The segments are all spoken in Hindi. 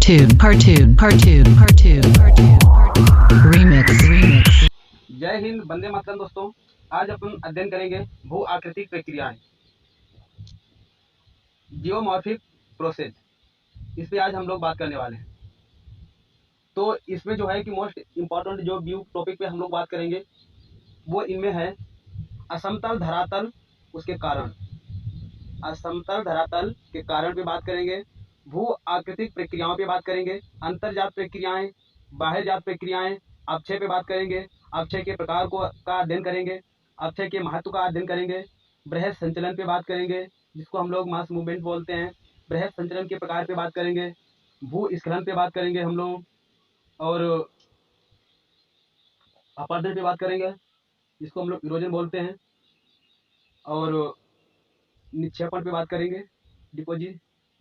Remix. जय हिंद, वंदे मातरम। दोस्तों, आज अपन अध्ययन करेंगे भू आकृतिक प्रक्रियाएं, जियोमॉर्फिक प्रोसेस। इस पे आज हम लोग बात करने वाले हैं। तो इसमें जो है कि मोस्ट इम्पॉर्टेंट जो व्यू टॉपिक पे हम लोग बात करेंगे वो इनमें है असमतल धरातल, उसके कारण। असमतल धरातल के कारण पे बात करेंगे, भू आकृतिक प्रक्रियाओं पे बात करेंगे, अंतर्जात प्रक्रियाएं, बाह्यजात प्रक्रियाएं, अपक्षय पे बात करेंगे, अपक्षय के प्रकार का अध्ययन करेंगे, अपक्षय के महत्व का अध्ययन करेंगे, बृहद संचलन पे बात करेंगे जिसको हम लोग मास मूवमेंट बोलते हैं, बृहद संचलन के प्रकार पे बात करेंगे, भू स्खलन पे बात करेंगे हम लोग, और अपरदन पे बात करेंगे जिसको हम लोग इरोजन बोलते हैं, और निक्षेपण पे बात करेंगे,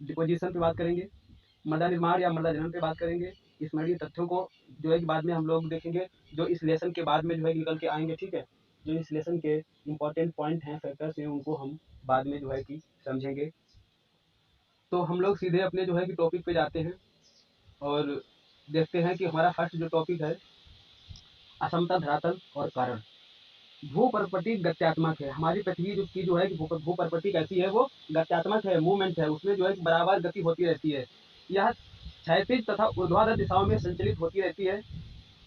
डिपोजिशन पे बात करेंगे, मृदा निर्माण या मृदा जनन पे बात करेंगे। स्मरणीय तथ्यों को जो है कि बाद में हम लोग देखेंगे, जो इस लेसन के बाद में जो है निकल के आएंगे। ठीक है, जो इस लेसन के इम्पोर्टेंट पॉइंट हैं, फैक्टर्स हैं, उनको हम बाद में जो है कि समझेंगे। तो हम लोग सीधे अपने जो है कि टॉपिक पे जाते हैं और देखते हैं कि हमारा फर्स्ट जो टॉपिक है असमतल धरातल और कारण। भू प्रकृति गत्यात्मक है। हमारी पृथ्वी की जो है कि भू प्रकृति कैसी है, वो गत्यात्मक है, मूवमेंट है, उसमें जो है कि बराबर गति होती रहती है। यह क्षैतिज तथा ऊर्ध्वाधर दिशाओं में संचलित होती रहती है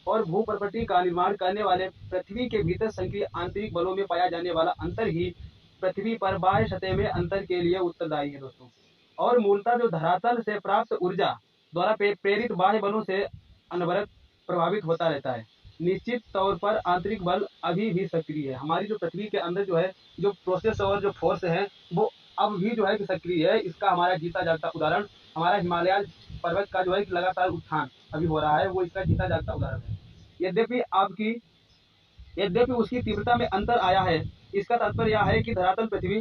और भू प्रकृति का निर्माण करने वाले पृथ्वी के भीतर सक्रिय आंतरिक बलों में पाया जाने वाला अंतर ही पृथ्वी पर बाह्य सतह में अंतर के लिए उत्तरदायी है दोस्तों। और मूलतः जो धरातल से प्राप्त ऊर्जा द्वारा प्रेरित बाह्य बलों से अनवरत प्रभावित होता रहता है। निश्चित तौर पर आंतरिक बल अभी भी सक्रिय है। हमारी जो पृथ्वी के अंदर जो है जो प्रोसेस और जो फोर्स है वो अब भी जो है कि सक्रिय है। इसका हमारा जीता जागता उदाहरण हमारा हिमालय पर्वत का जो है कि लगातार उत्थान अभी हो रहा है, वो इसका जीता जागता उदाहरण है। यद्यपि उसकी तीव्रता में अंतर आया है। इसका तात्पर्य यह है कि धरातल पृथ्वी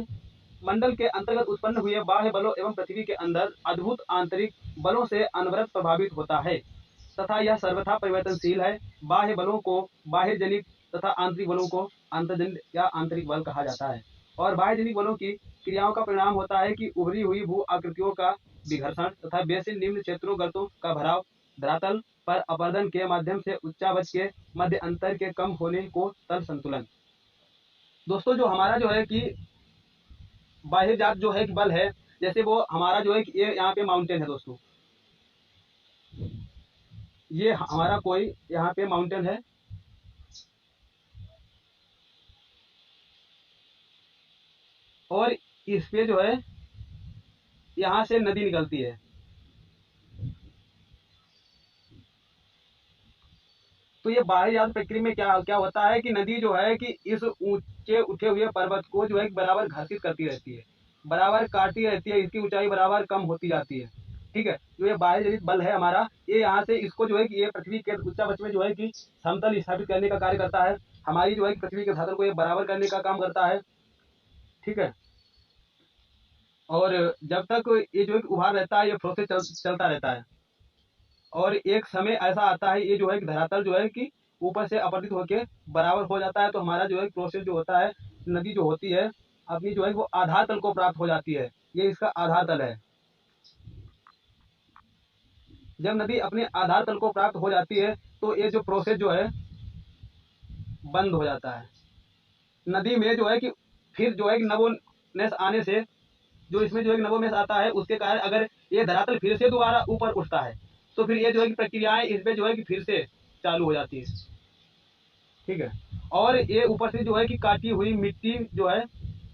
मंडल के अंतर्गत उत्पन्न हुए बाह्य बलों एवं पृथ्वी के अंदर अद्भुत आंतरिक बलों से अनवरत प्रभावित होता है तथा यह सर्वथा परिवर्तनशील है। बाह्य बलों को बाह्य जनित तथा आंतरिक बलों को अंतर्जनित या आंतरिक बल कहा जाता है। और बाह्य जनित बलों की क्रियाओं का परिणाम होता है कि उभरी हुई भू आकृतियों का विघर्षण तथा बेसिन निम्न क्षेत्रों गर्तों का भराव, धरातल पर अपरदन के माध्यम से उच्चावच के मध्य अंतर के कम होने को तल संतुलन। दोस्तों, जो हमारा जो है कि बाह्य जात जो है कि बल है, जैसे वो हमारा जो है कि ये यहाँ पे माउंटेन है दोस्तों, ये हमारा कोई यहाँ पे माउंटेन है और इस पे जो है यहाँ से नदी निकलती है। तो ये बाह्य जात प्रक्रिया में क्या क्या होता है कि नदी जो है कि इस ऊंचे उठे हुए पर्वत को जो है बराबर घर्षित करती रहती है, बराबर काटती रहती है, इसकी ऊंचाई बराबर कम होती जाती है। ठीक है, जो ये बाह्य जनित बल है हमारा, ये यहाँ से इसको जो है कि ये पृथ्वी के उच्चावच में जो है कि समतल स्थापित करने का कार्य करता है। हमारी जो है पृथ्वी के धरातल को ये बराबर करने का काम करता है। ठीक है, और जब तक ये जो है कि उभार रहता है, ये प्रोसेस चलता रहता है और एक समय ऐसा आता है ये जो है कि धरातल जो है कि ऊपर से अपरदित होके बराबर हो जाता है। तो हमारा जो है प्रोसेस जो होता है, नदी जो होती है अपनी जो है वो आधार तल को प्राप्त हो जाती है। ये इसका आधार तल है। जब नदी अपने आधार तल को प्राप्त हो जाती है तो ये जो प्रोसेस जो है बंद हो जाता है। नदी में जो है कि फिर जो है कि नवोन्मेष आने से जो इसमें जो है नवोन्मेष आता है, उसके कारण अगर ये धरातल फिर से दोबारा ऊपर उठता है तो फिर ये जो है कि प्रक्रियाएं इसमें जो है कि फिर से चालू हो जाती है। ठीक है, और ये ऊपर से जो है कि काटी हुई मिट्टी जो है,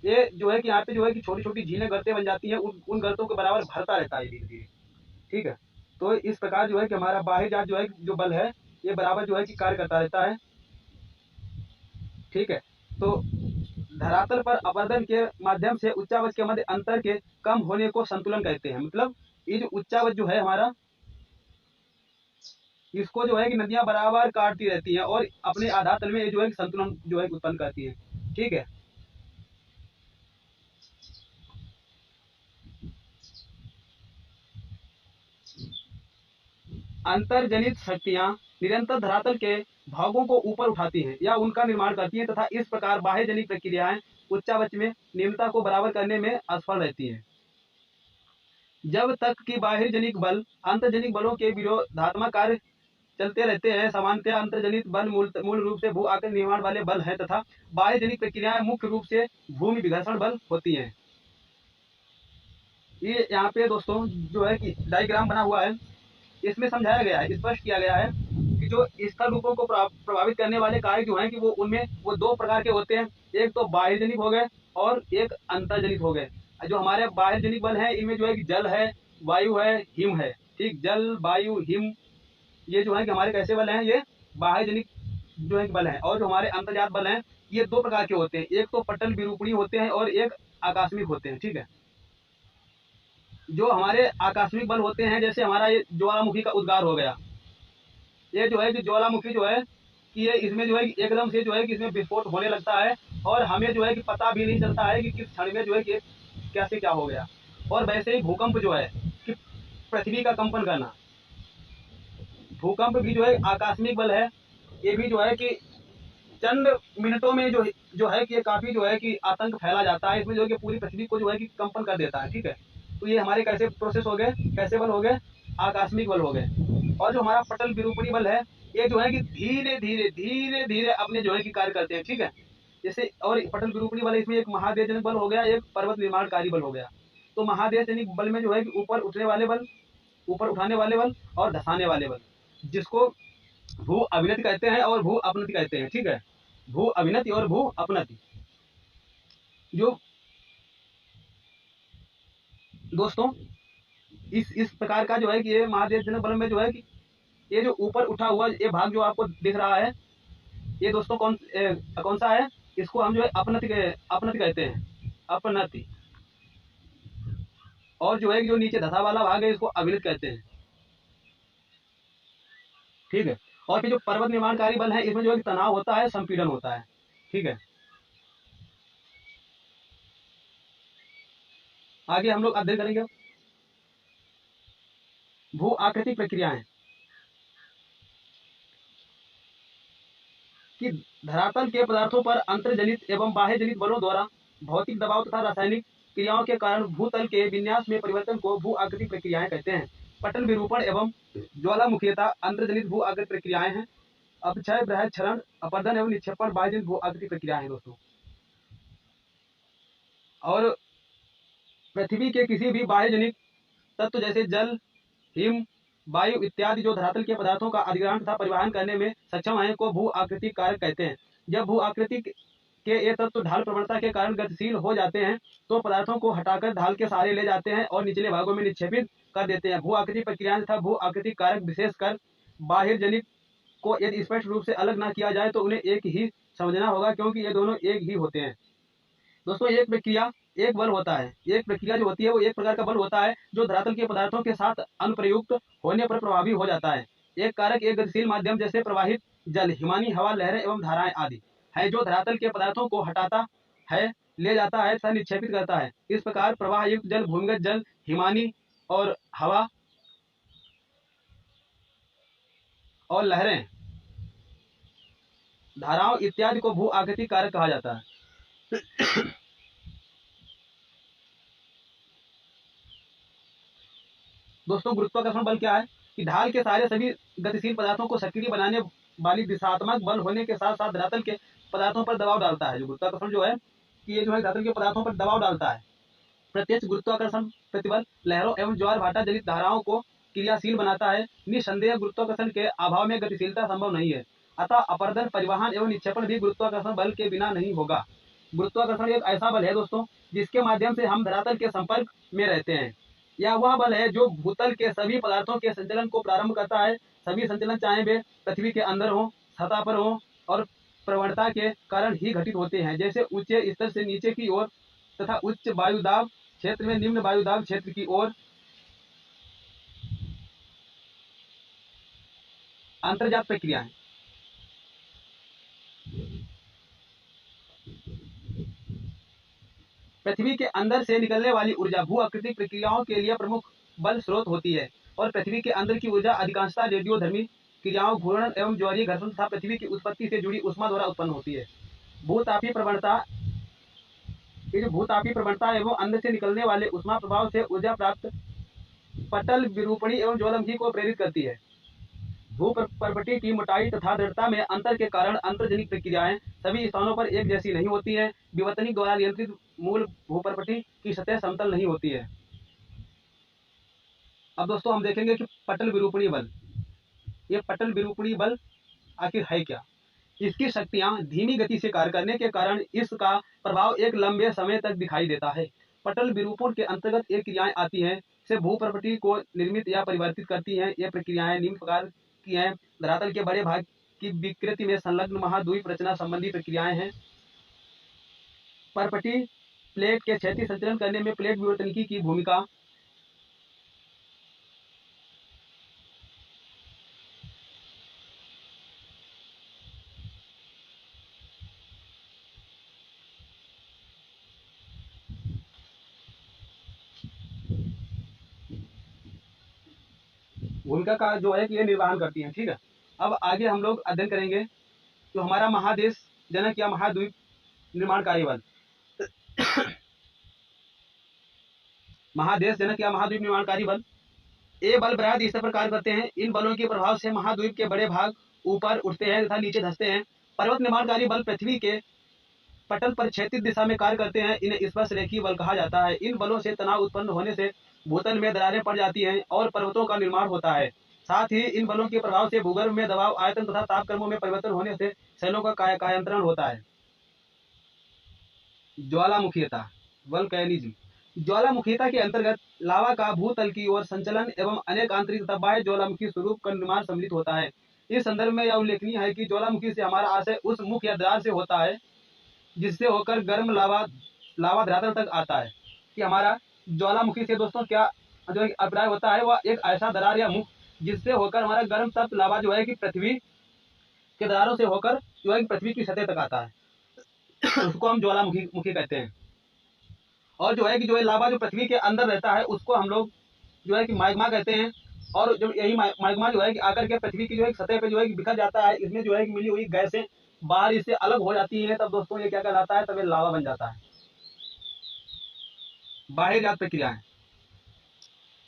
ये जो है कि यहाँ पे जो है कि छोटी छोटी झीलें गर्तें बन जाती हैं, उन गर्तों के बराबर भरता रहता है धीरे धीरे। ठीक है, तो इस प्रकार जो है कि हमारा बाह्य जात जो है जो बल है ये बराबर जो है कि कार्य करता रहता है। ठीक है, तो धरातल पर अपरदन के माध्यम से उच्चावच के मध्य अंतर के कम होने को संतुलन कहते हैं। मतलब ये जो उच्चावच जो है हमारा, इसको जो है कि नदियां बराबर काटती रहती हैं और अपने आधार तल में ये जो है संतुलन जो है उत्पन्न करती है। ठीक है, अंतर्जनित शक्तियां निरंतर धरातल के भागों को ऊपर उठाती हैं या उनका निर्माण करती हैं तथा इस प्रकार बाह्य जनित प्रक्रियाएं उच्चावच में निम्नता को बराबर करने में असफल रहती हैं। जब तक कि बाह्यजनिक बल अंतर्जनिक बलों के विरोधात्मक कार्य चलते रहते हैं, सामान्यतः अंतर्जनित बल मूल रूप से भू आकृति निर्माण वाले बल हैं तथा बाह्यजनिक प्रक्रियाएं मुख्य रूप से भूमि विघर्षण बल होती हैं। ये यहाँ पे दोस्तों जो है कि डायग्राम बना हुआ है, इसमें समझाया गया है, स्पष्ट किया गया है कि जो स्थल रूपों को प्रभावित करने वाले कार्य जो हैं कि वो उनमें वो दो प्रकार के होते हैं, एक तो बाह्यजनिक हो गए और एक अंतर्जनित हो गए। जो हमारे बाह्यजनिक बल है इनमें जो है कि जल है, वायु है, हिम है। ठीक, जल, वायु, हिम, ये जो है कि हमारे कैसे बल हैं, ये बाह्यजनिक जो है बल हैं। और जो हमारे अंतर्जात बल हैं ये दो प्रकार के होते हैं, एक तो पटल विरूपणी होते हैं और एक आकस्मिक होते हैं। ठीक है, जो हमारे आकस्मिक बल होते हैं, जैसे हमारा ये ज्वालामुखी का उद्गार हो गया, ये जो है कि ज्वालामुखी जो है कि ये इसमें जो है कि एकदम से जो है कि इसमें विस्फोट होने लगता है और हमें जो है कि पता भी नहीं चलता है कि किस क्षण में जो है कि कैसे क्या हो गया। और वैसे ही भूकंप जो है कि पृथ्वी का कंपन करना, भूकंप भी जो है आकस्मिक बल है। ये भी जो है कि चंद मिनटों में जो है कि ये काफी जो है कि आतंक फैला जाता है, इसमें जो है कि पूरी पृथ्वी को जो है कि कंपन कर देता है। ठीक है, तो ये हमारे कैसे प्रोसेस हो गए, कैसे बल हो गए, आकस्मिक बल हो गए। और जो हमारा पटल विरूपणी बल है ये जो है कि धीरे धीरे धीरे धीरे अपने जो है कि कार्य करते हैं। ठीक है, जैसे और पटल विरूपणी बल इसमें एक महादेवजनिक बल हो गया, एक पर्वत निर्माणकारी बल हो गया। तो महादेवजनिक बल में जो है कि ऊपर उठने वाले बल, ऊपर उठाने वाले बल और धसाने वाले बल, जिसको भू अभिनति कहते हैं और भू अपनति कहते हैं। ठीक है, भू अभिनति और भू अपनति। जो दोस्तों इस प्रकार का जो है कि ये महादेवजनक बल में जो है कि ये जो ऊपर उठा हुआ ये भाग जो आपको दिख रहा है, ये दोस्तों कौन सा है, इसको हम जो है अपनति कहते हैं, अपनति। और जो है कि जो नीचे धसा वाला भाग है इसको अभिनति कहते हैं। ठीक है, और फिर जो पर्वत निर्माणकारी बल है इसमें जो है तनाव होता है, संपीड़न होता है। ठीक है, आगे हम लोग अध्ययन करेंगे भू आकृतिक प्रक्रियाएं कि धरातल के पदार्थों पर अंतर्जनित एवं बाह्यजनित बलों द्वारा भौतिक दबाव तथा रासायनिक क्रियाओं के कारण भूतल के विन्यास में परिवर्तन को भू आकृतिक प्रक्रियाएं कहते हैं। पटल विरूपण एवं ज्वालामुखीयता अंतर्जनित भू आकृतिक प्रक्रियाएं हैं। अपक्षय, बृहद क्षरण, अपर्दन एवं निक्षेपण बाह्यजनित भू आकृतिक प्रक्रियाएं हैं दोस्तों। और पृथ्वी के किसी भी बाह्यजनिक तत्व जैसे जल, हिम, वायु इत्यादि जो धरातल के पदार्थों का अधिग्रहण तथा परिवहन करने में सक्षम है को भू आकृतिक कारक कहते हैं। जब भू आकृतिक के ये तत्व ढाल प्रवणता के कारण गतिशील हो जाते हैं तो पदार्थों को हटाकर ढाल के सहारे ले जाते हैं और निचले भागों में निक्षेपित कर देते हैं। भू आकृतिक प्रक्रियाएं तथा भू आकृतिक कारक विशेषकर बाह्यजनिक को यदि स्पष्ट रूप से अलग न किया जाए तो उन्हें एक ही समझना होगा, क्योंकि ये दोनों एक ही होते हैं। दोस्तों एक प्रक्रिया एक बल होता है, एक प्रक्रिया जो होती है वो एक प्रकार का बल होता है जो धरातल के पदार्थों के साथ अनुप्रयुक्त होने पर प्रभावी हो जाता है। एक कारक एक गतिशील माध्यम जैसे प्रवाहित जल, हिमानी हवा, लहरें एवं धाराएं आदि है जो धरातल के पदार्थों को हटाता है, ले जाता है तथा निक्षेपित करता है। इस प्रकार प्रवाह युक्त जल, भूमिगत जल, हिमानी और हवा और लहरें, धाराओं इत्यादि को भू आकृतिक कारक कहा जाता है। दोस्तों गुरुत्वाकर्षण बल क्या है कि ढाल के सहारे सभी गतिशील पदार्थों को सक्रिय बनाने वाली दिशात्मक बल होने के साथ साथ धरातल के पदार्थों पर दबाव डालता है। जो गुरुत्वाकर्षण जो है कि ये जो है धरातल के पदार्थों पर दबाव डालता है। प्रत्यक्ष गुरुत्वाकर्षण प्रतिबल लहरों एवं ज्वार भाटा जनित धाराओं को क्रियाशील बनाता है। निसंदेह गुरुत्वाकर्षण के अभाव में गतिशीलता संभव नहीं है, अतः अपर्दन, परिवहन एवं निक्षेपण भी गुरुत्वाकर्षण बल के बिना नहीं होगा। गुरुत्वाकर्षण एक ऐसा बल है दोस्तों जिसके माध्यम से हम धरातल के संपर्क में रहते हैं। यह वह बल है जो भूतल के सभी पदार्थों के संचलन को प्रारंभ करता है। सभी संचलन चाहे वे पृथ्वी के अंदर हो, सतह पर हो और प्रवणता के कारण ही घटित होते हैं, जैसे ऊंचे स्तर से नीचे की ओर तथा उच्च वायुदाब क्षेत्र में निम्न वायुदाब क्षेत्र की ओर। अंतर्जात प्रक्रियाएं पृथ्वी के अंदर से निकलने वाली ऊर्जा भू आकृतिक प्रक्रियाओं के लिए प्रमुख बल स्रोत होती है और पृथ्वी के अंदर की ऊर्जा अधिकांशतः रेडियोधर्मी क्रियाओं, घूर्णन एवं ज्वारीय घर्षण तथा पृथ्वी की उत्पत्ति से जुड़ी ऊष्मा द्वारा उत्पन्न होती है। भूतापीय प्रवणता, ये जो भूतापीय प्रवणता एवं अंदर से निकलने वाले ऊष्मा प्रभाव से ऊर्जा प्राप्त पटल विरूपणी एवं ज्वालामुखी को प्रेरित करती है। भूपर्वती की मोटाई तथा दृढ़ता में अंतर के कारण अंतर्जनित प्रक्रियाएं सभी स्थानों पर एक जैसी नहीं होती हैं। विवर्तनिक द्वारा नियंत्रित मूल भूपर्वती की सतह समतल नहीं होती है। अब दोस्तों हम देखेंगे कि पटल विरूपणी बल, ये पटल विरूपणी बल आखिर है क्या। इसकी शक्तियां धीमी गति से कार्य करने के कारण इसका प्रभाव एक लंबे समय तक दिखाई देता है। पटल विरूपण के अंतर्गत एक क्रियाएं आती हैं से भूप्रवृत्ति को निर्मित या परिवर्तित करती हैं। ये प्रक्रियाएं निम्न प्रकार की हैं। धरातल के बड़े भाग की विकृति में संलग्न महाद्वीप रचना संबंधी प्रक्रियाएं हैं। पर्वतीय प्लेट के क्षैतिज संचलन करने में प्लेट विवर्तनिकी की भूमिका। भूमिका का जो है कि ये निर्वहन करती हैं। ठीक है, अब आगे हम लोग अध्ययन करेंगे जो हमारा महादेश जनक या महाद्वीप निर्माणकारी बल। महादेश जनक या महाद्वीप निर्माणकारी बल, ये बल बृहद इस प्रकार करते हैं। इन बलों के प्रभाव से महाद्वीप के बड़े भाग ऊपर उठते हैं तथा नीचे धंसते हैं। पर्वत निर्माणकारी बल पृथ्वी के पटल पर क्षैतिज दिशा में कार्य करते हैं। इन्हें स्पर्श रेखीय बल कहा जाता है। इन बलों से तनाव उत्पन्न होने से भूतल में दरारें पड़ जाती हैं और पर्वतों का निर्माण होता है। साथ ही इन बलों के प्रभाव से भूगर्भ में दबाव, आयतन तथा तापक्रमों में परिवर्तन होने से शैलों का कायांतरण होता है। ज्वालामुखीयता, वल्केनिज्म। ज्वालामुखीयता के अंतर्गत लावा का भूतल की ओर संचलन एवं अनेक आंतरिक तथा बाह्य ज्वालामुखी स्वरूप का निर्माण सम्मिलित होता है। इस संदर्भ में यह उल्लेखनीय है कि ज्वालामुखी से हमारा आशय उस मुख या दरार से होता है जिससे होकर गर्म लावा धरातल तक आता है। कि हमारा ज्वालामुखी से दोस्तों क्या जो अभिप्राय होता है, वह एक ऐसा दरार या मुख जिससे होकर हमारा गर्म तप्त लावा जो है कि पृथ्वी के दरारों से होकर जो है पृथ्वी की सतह तक आता है। उसको हम ज्वालामुखी कहते हैं। और जो है कि जो है लावा जो पृथ्वी के अंदर रहता है उसको हम लोग जो है कि मैग्मा कहते हैं। और जो यही मैग्मा जो है कि आकर के पृथ्वी की जो है सतह पे जो है कि बिखर जाता है। इसमें जो है कि मिली हुई गैसें बाहर इससे अलग हो जाती है, तब दोस्तों ये क्या कहलाता है, तब ये लावा बन जाता है। बाह्यजात प्रक्रियाएं,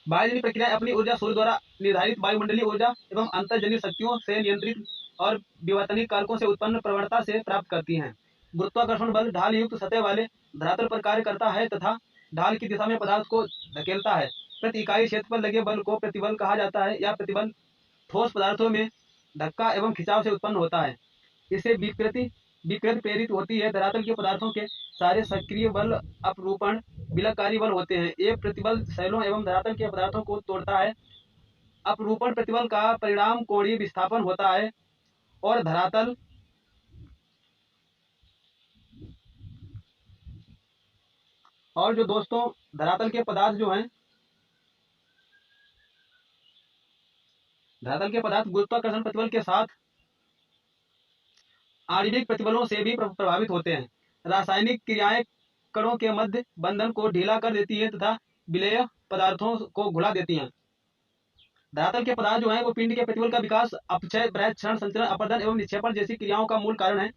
बाह्यजनित प्रक्रियाएं अपनी ऊर्जा सूर्य द्वारा निर्धारित वायुमंडलीय ऊर्जा एवं अंतर्जनित शक्तियों से नियंत्रित और विवर्तनिक कारकों से उत्पन्न प्रवणता से प्राप्त करती हैं। गुरुत्वाकर्षण बल ढाल युक्त सतह वाले धरातल पर कार्य करता है तथा ढाल की दिशा में पदार्थ को धकेलता है। प्रति इकाई क्षेत्र पर लगे बल को प्रतिबल कहा जाता है। या प्रतिबल ठोस पदार्थों में धक्का एवं खिंचाव से उत्पन्न होता है। इससे विकृति प्रेरित होती है। धरातल के पदार्थों के सारे सक्रिय बल अपरूपण विलककारी बल होते हैं। ये प्रतिबल शैलों एवं धरातल के पदार्थों को तोड़ता है। अपरूपण प्रतिबल का परिणाम कोणीय विस्थापन होता है और धरातल और जो दोस्तों धरातल के पदार्थ जो हैं, धरातल के पदार्थ गुरुत्वाकर्षण प्रतिबल के साथ आणविक प्रतिबलों से भी प्रभावित होते हैं। रासायनिक क्रियाएं कणों के मध्य बंधन को ढीला कर देती है तथा विलेय पदार्थों को घुला देती हैं। धरातल के पदार्थ जो है वो पिंड के प्रतिबल का विकास, अपक्षय, क्षरण, संचरण, अपर्दन एवं निक्षेपण जैसी क्रियाओं का मूल कारण है।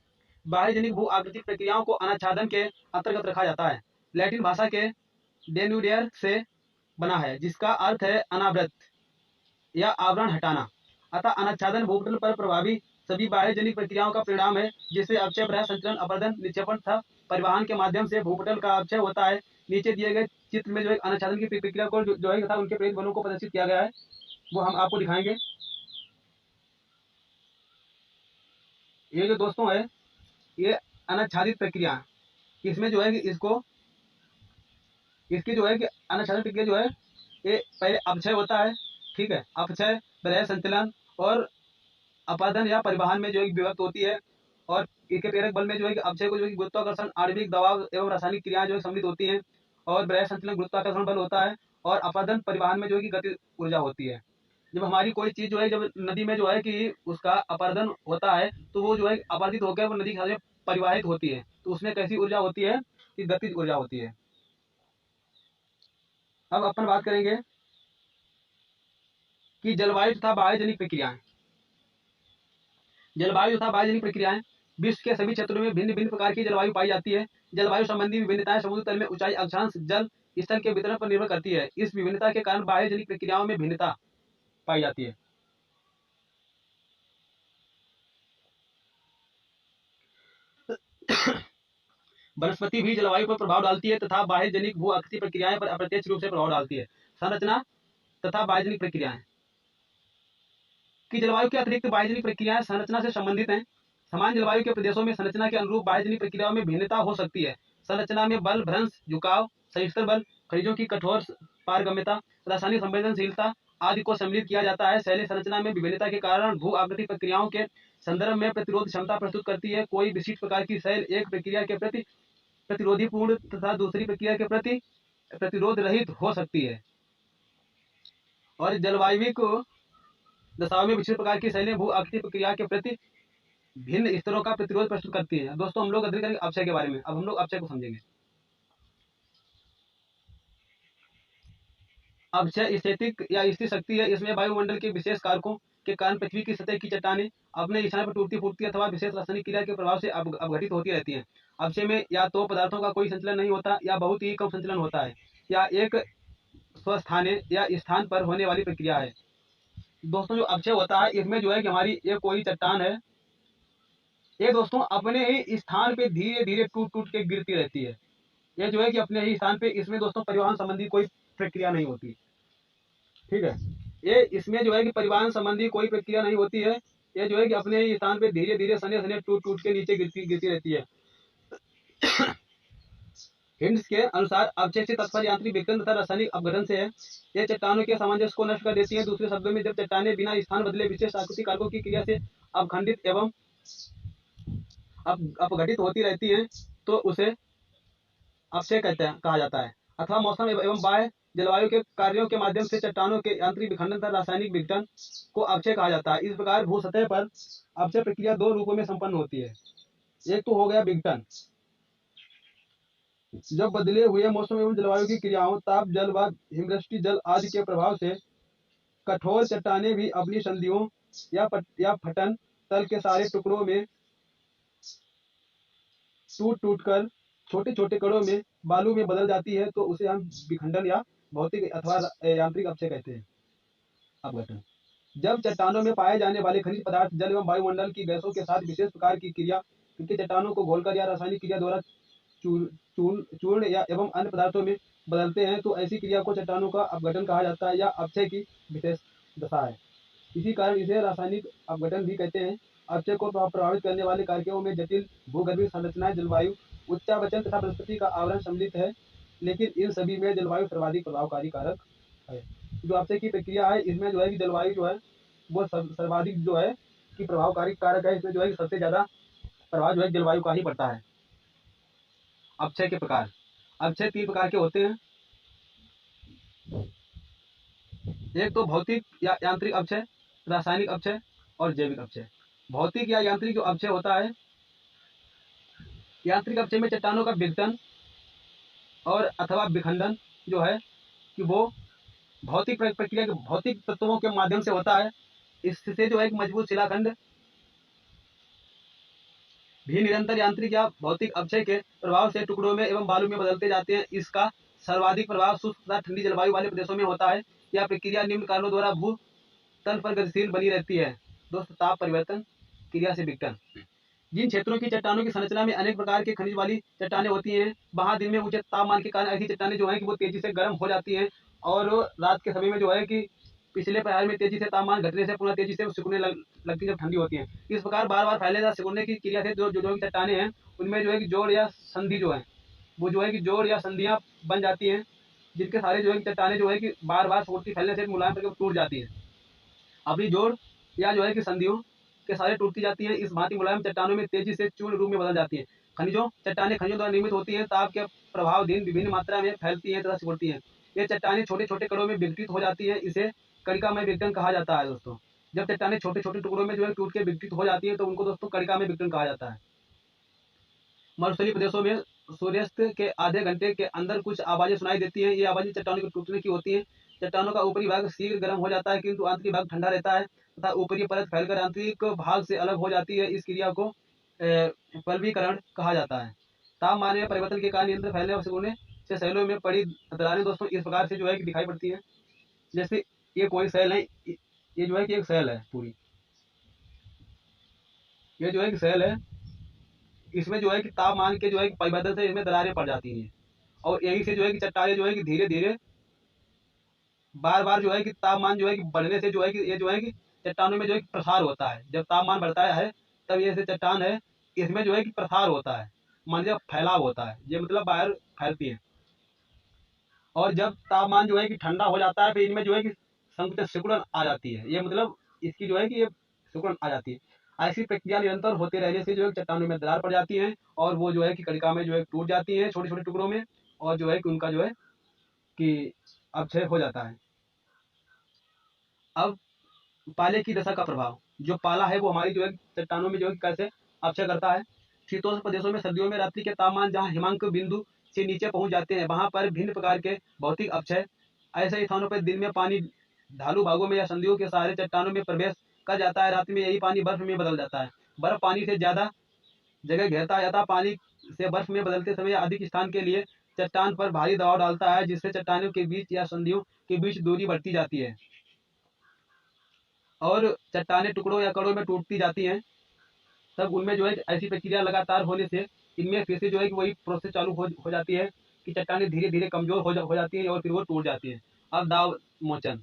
बाह्यजनिक भू आकृतिक प्रक्रियाओं को अनाच्छादन के अंतर्गत रखा जाता है। लैटिन भाषा के डेन्यूडियर से बना है जिसका अर्थ है अनावृत या आवरण हटाना। अतः अनाच्छादन भूपटल पर प्रभावी सभी बाह्यजनिक प्रक्रियाओं का परिणाम है जिससे अपक्षय, संचरण, अपर्दन, निक्षेपण तथा परिवहन के माध्यम से भूपटल का अपक्षय होता है। नीचे दिए गए चित्र में जो है अनाच्छादन की प्रक्रिया को जो है तथा उनके प्रेरित बलों को प्रदर्शित किया गया है, वो हम आपको दिखाएंगे। ये जो दोस्तों है ये अनाच्छादित प्रक्रिया, इसमें जो है कि इसकी जो है कि अनाच्छादन प्रक्रिया जो है ये पहले अपक्षय होता है। ठीक है, अपक्षय, प्रलय, संचलन और अपर्दन या परिवहन में जो है विभक्त होती है। और इसके प्रेरक बल में जो है कि अपक्षय को जो है गुरुत्वाकर्षण, आणविक दबाव एवं रासायनिक क्रियाएं जो है सम्मिलित होती हैं। और प्रलय संचलन गुरुत्वाकर्षण बल होता है और अपर्दन परिवहन में जो है कि गति ऊर्जा होती है। जब हमारी कोई चीज जो है जब नदी में जो है कि उसका अपर्दन होता है तो वो जो है अपर्दित होकर वो नदी के परिवाहित होती है, तो उसमें कैसी ऊर्जा होती है कि गतिज ऊर्जा होती है। अब अपन बात करेंगे कि जलवायु तथा बाह्यजनिक प्रक्रियाएं। जलवायु तथा बाह्यजनिक प्रक्रियाएं, विश्व के सभी क्षेत्रों में भिन्न भिन्न प्रकार की जलवायु पाई जाती है। जलवायु संबंधी विभिन्नताएं समुद्र तल में ऊंचाई, अक्षांश, जल स्थल के वितरण पर निर्भर करती है। इस विभिन्नता के कारण बाह्य जनिक प्रक्रियाओं में भिन्नता पाई जाती है। वनस्पति भी जलवायु पर प्रभाव डालती है तथा बाह्य जनिक भू आकृति प्रक्रियाएं पर अप्रत्यक्ष रूप से प्रभाव डालती है। संरचना तथा बाह्य जनिक प्रक्रियाएं कि जलवायु के अतिरिक्त बाह्य जनिक प्रक्रियाएं संरचना से संबंधित हैं। समान जलवायु के प्रदेशों में संरचना के अनुरूप बाह्य जनिक प्रक्रियाओं में भिन्नता हो सकती है। संरचना में बल, भ्रंश, झुकाव, संयुक्त बल, खनिजों की कठोर पारगम्यता, रासायनिक संवेदनशीलता आदि को सम्मिलित किया जाता है। शैलीय संरचना में विभिन्नता के कारण भू आकृति प्रक्रियाओं के संदर्भ में प्रतिरोध क्षमता प्रस्तुत करती है। कोई विशिष्ट प्रकार की शैल एक प्रक्रिया के प्रति प्रतिरोधी पूर्ण तथा दूसरी प्रक्रिया के प्रति प्रतिरोध रहित हो सकती है। और जलवायविक दशाओं में विशिष्ट प्रकार की शैलियां भू आकृति प्रक्रिया के प्रति भिन्न स्तरों का प्रतिरोध प्रस्तुत करती है। दोस्तों हम लोग अध्ययन करेंगे अपक्षय के बारे में। अब हम लोग अपक्षय को समझेंगे। अपक्षय स्थैतिक या स्थिर शक्ति है। इसमें वायुमंडल के विशेष कारकों के कारण पृथ्वी की सतह की चट्टानें अपने स्थान पर टूटती फूटती अथवा विशेष रासायनिक क्रिया के प्रभाव से अवघटित होती रहती हैं। अपक्षय में या तो पदार्थों का कोई संचलन नहीं होता या बहुत ही कम संचलन होता है या एक स्वस्थाने या स्थान पर होने वाली प्रक्रिया है। दोस्तों जो अपक्षय होता है इसमें जो है कि हमारी ये कोई चट्टान है, ये दोस्तों अपने ही स्थान पे धीरे धीरे टूट टूट के गिरती रहती है। ये जो है कि अपने ही स्थान पे, इसमें दोस्तों परिवहन संबंधी कोई प्रक्रिया नहीं होती। ठीक है, ये इसमें जो है कि परिवहन संबंधी कोई प्रक्रिया नहीं होती है। ये जो है कि अपने ही स्थान पे धीरे धीरे सने सने टूट टूट के नीचे गिरती रहती है। हिंड्स के अनुसार अपक्षय से तात्पर्य यांत्रिक विघटन तथा रासायनिक अपघटन से है। ये चट्टानों के सामंजस्य को नष्ट कर देती है। दूसरे शब्दों में जब चट्टानें बिना स्थान बदले विशेष आकृति कारकों की क्रिया से अवखंडित एवं अपघटित होती रहती हैं तो उसे अपक्षय कहा जाता है। अथवा मौसम एवं बाह्य जलवायु के कार्यों के माध्यम से चट्टानों के यांत्रिक विखंडन तथा रासायनिक विघटन को अपक्षय कहा जाता है। इस प्रकार भू सतह पर अपक्षय प्रक्रिया दो रूपों में संपन्न होती है। एक तो हो गया विघटन, जब बदले हुए मौसम एवं जलवायु की क्रियाओं, ताप जल व हिमवृष्टि जल आदि के प्रभाव से कठोर चट्टानें भी अपनी संधियों या फटन तल के सारे टुकड़ों में टूट टूट कर छोटे छोटे कणों में बालू में बदल जाती है तो उसे हम विखंडन या भौतिक अथवा यांत्रिक अपक्षय कहते हैं। अपघटन जब चट्टानों में पाए जाने वाले खनिज पदार्थ जल एवं वायुमंडल की गैसों के साथ विशेष प्रकार की क्रिया क्योंकि चट्टानों को घोलकर या रासायनिक क्रिया द्वारा चूर्ण या एवं अन्य पदार्थों में बदलते हैं तो ऐसी क्रिया को चट्टानों का अपघटन कहा जाता है या अपक्षय की विशेष दशा है। इसी कारण इसे रासायनिक अपघटन भी कहते हैं। अपक्षय को प्रभावित करने वाले कारकों में जटिल भूगर्भीय संरचनाएं, जलवायु, उच्चावचन तथा वनस्पति का आवरण सम्मिलित है, लेकिन इन सभी में जलवायु सर्वाधिक प्रभावकारी कारक है। जो अपक्षय की प्रक्रिया है इसमें जो है कि जलवायु जो है वो सर्वाधिक जो है कि प्रभावकारी कारक है। इसमें जो है कि सबसे ज्यादा प्रभाव जो है जलवायु का ही पड़ता है। अपक्षय के प्रकार, अपक्षय तीन प्रकार के होते हैं। एक तो भौतिक या यांत्रिक अपक्षय, रासायनिक अपक्षय और जैविक अपक्षय। भौतिक या यांत्रिक जो अपक्षय होता है, यांत्रिक अपक्षय में चट्टानों का विघटन और अथवा विखंडन जो है कि वो भौतिक प्रक्रिया के भौतिक तत्वों के माध्यम से होता है। इससे जो है एक मजबूत शिलाखंड भी निरंतर यांत्रिक या भौतिक अपक्षय के प्रभाव से टुकड़ों में एवं बालू में बदलते जाते हैं। इसका सर्वाधिक प्रभाव शुष्क तथा ठंडी जलवायु वाले प्रदेशों में होता है। यह प्रक्रिया निम्न कारणों द्वारा भू तल पर गतिशील बनी रहती है। दोस्तों ताप परिवर्तन क्रिया से विघटन, जिन क्षेत्रों की चट्टानों की संरचना में अनेक प्रकार के खनिज वाली चट्टानें होती हैं वहां दिन में ऊंचे तापमान के कारण ऐसी चट्टानें जो है कि वो तेजी से गर्म हो जाती हैं और रात के समय में जो है कि पिछले प्रहर में तेजी से तापमान घटने से पुनः तेजी से सिकुड़ने लगती जब ठंडी होती है। इस प्रकार बार बार फैलेदार सिकुड़ने की क्रिया से जो चट्टानें हैं उनमें जो है कि जोड़ या संधि जो है वो जो है कि जोड़ या संधियां बन जाती हैं, जिनके सारे जो है चट्टानें जो है कि बार बार सिकुड़ती फैलने से मुलायम करके टूट जाती है। अपनी जोड़ या जो है कि संधियों के सारे टूटती जाती हैं। इस भांति मुलायम चट्टानों में तेजी से चूर्ण रूप में बदल जाती है। चट्टानें खनिजों द्वारा निर्मित होती हैं। ताप के प्रभावाधीन विभिन्न मात्रा में फैलती हैं तथा सिकुड़ती हैं। ये चट्टानें छोटे छोटे कणों में विघटित हो जाती है। इसे कणिकामय विघटन कहा जाता है। दोस्तों जब चट्टानें छोटे छोटे टुकड़ों में जो है टूट के विघटित हो जाती है तो उनको दोस्तों कणिकामय विघटन कहा जाता है। मरुस्थलीय प्रदेशों में सूर्यास्त के आधे घंटे के अंदर कुछ आवाजें सुनाई देती हैं। ये आवाजें चट्टानों के टूटने की होती हैं। चट्टानों का ऊपरी भाग शीघ्र गर्म हो जाता है किंतु आंतरिक भाग ठंडा रहता है तथा ऊपरी परत फैलकर आंतरिक भाग से अलग हो जाती है। इस क्रिया को पल्वीकरण कहा जाता है। तापमान में परिवर्तन के कारण निरंतर फैलने और सिकुड़ने से सैलों में पड़ी दरारें दोस्तों इस प्रकार से जो है कि दिखाई पड़ती हैं। जैसे ये कोई सेल है, ये जो है कि एक सेल है पूरी, ये जो है कि सेल है, इसमें जो है कि तापमान के जो है कि परिवर्तन से इसमें दरारें पड़ जाती हैं, और यही से जो है कि चट्टानें जो है कि धीरे धीरे बार बार जो है कि तापमान जो है कि बढ़ने से जो है कि ये जो है कि चट्टानों में जो है कि प्रसार होता है। जब तापमान बढ़ता है तब ये जो चट्टान है इसमें जो है कि प्रसार होता है, मान लीजिए फैलाव होता है, ये मतलब बाहर फैलती है। और जब तापमान जो है कि ठंडा हो जाता है फिर इनमें जो है कि संकुचन सिकुड़न आ जाती है, ये मतलब इसकी जो है कि ये सिकुड़न आ जाती है। ऐसी प्रक्रिया निरंतर होते रहने से जो है चट्टानों में दरार पड़ जाती है, और वो जो है कि कणिका में जो है टूट जाती है छोटे छोटे टुकड़ों में, और जो है कि उनका जो है कि अपक्षय हो जाता है। अब पाले की दशा का प्रभाव, जो पाला है वो हमारी जो है चट्टानों में जो है कैसे अपक्षय करता है। शीतोष्ण प्रदेशों में सर्दियों में रात्रि के तापमान जहाँ हिमांक बिंदु से नीचे पहुंच जाते हैं वहां पर भिन्न प्रकार के भौतिक अपक्षय, ऐसे स्थानों पर दिन में पानी ढालू भागों में या संधियों के सहारे चट्टानों में प्रवेश कर जाता है, रात में यही पानी बर्फ में बदल जाता है। बर्फ पानी से ज्यादा जगह घेरता जाता है, पानी से बर्फ में बदलते समय अधिक स्थान के लिए चट्टान पर भारी दबाव डालता है, जिससे चट्टानों के बीच या संधियों के बीच दूरी बढ़ती जाती है और चट्टानें टुकड़ों या कड़ों में टूटती जाती हैं। तब उनमें जो है ऐसी प्रक्रिया लगातार होने से इनमें फिर से जो है कि वही प्रोसेस चालू हो जाती है कि चट्टानें धीरे धीरे कमजोर हो जाती हैं और फिर वो टूट जाती हैं। अब दाब मोचन,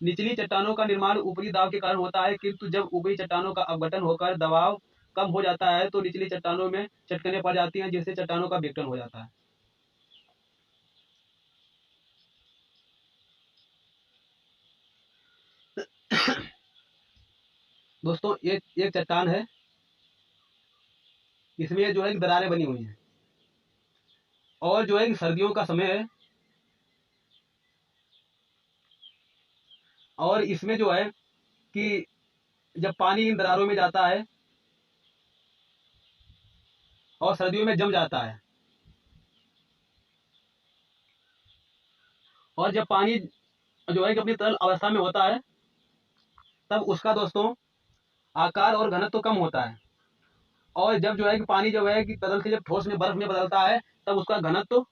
निचली चट्टानों का निर्माण ऊपरी दाब के कारण होता है, किंतु जब ऊपरी चट्टानों का अपघटन होकर दबाव कम हो जाता है तो निचली चट्टानों में चटकने पड़ जाती हैं, जिससे चट्टानों का विघटन हो जाता है। दोस्तों एक चट्टान है, इसमें जो है दरारें बनी हुई हैं, और जो है सर्दियों का समय है, और इसमें जो है कि जब पानी इन दरारों में जाता है और सर्दियों में जम जाता है, और जब पानी जो है कि अपनी तरल अवस्था में होता है तब उसका दोस्तों आकार और घनत्व तो कम होता है, और जब जो है कि पानी जो है कि तरल से जब ठोस में बर्फ में बदलता है तब उसका घनत्व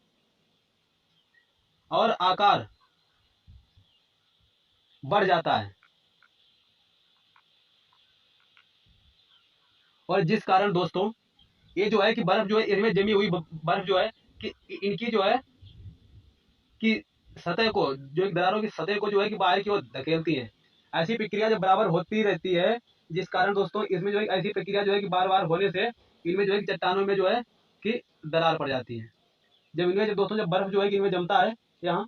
और आकार बढ़ जाता है, और जिस कारण दोस्तों ये जो है कि बर्फ जो है इनमें जमी हुई बर्फ जो है कि इनकी जो है कि सतह को जो दरारों की सतह को जो है कि बाहर की ओर धकेलती है। ऐसी प्रक्रिया जब बराबर होती रहती है, जिस कारण दोस्तों इसमें जो है ऐसी प्रक्रिया जो है कि बार बार होने से इनमें जो है चट्टानों में जो है कि दरार पड़ जाती है। जब इनमें जब दोस्तों जब बर्फ जो है कि इनमें जमता है यहाँ,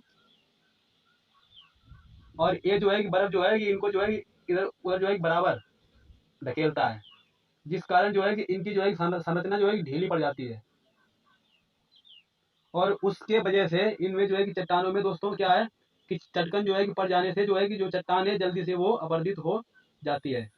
और ये जो है कि बर्फ जो है कि इनको जो है इधर उधर जो है बराबर धकेलता है, जिस कारण जो है कि इनकी जो है संरचना जो है ढीली पड़ जाती है, और उसके वजह से इनमें जो है कि चट्टानों में दोस्तों क्या है कि चटकन जो है कि पड़ जाने से जो है कि जो चट्टान है जल्दी से वो अपर्दित हो जाती है।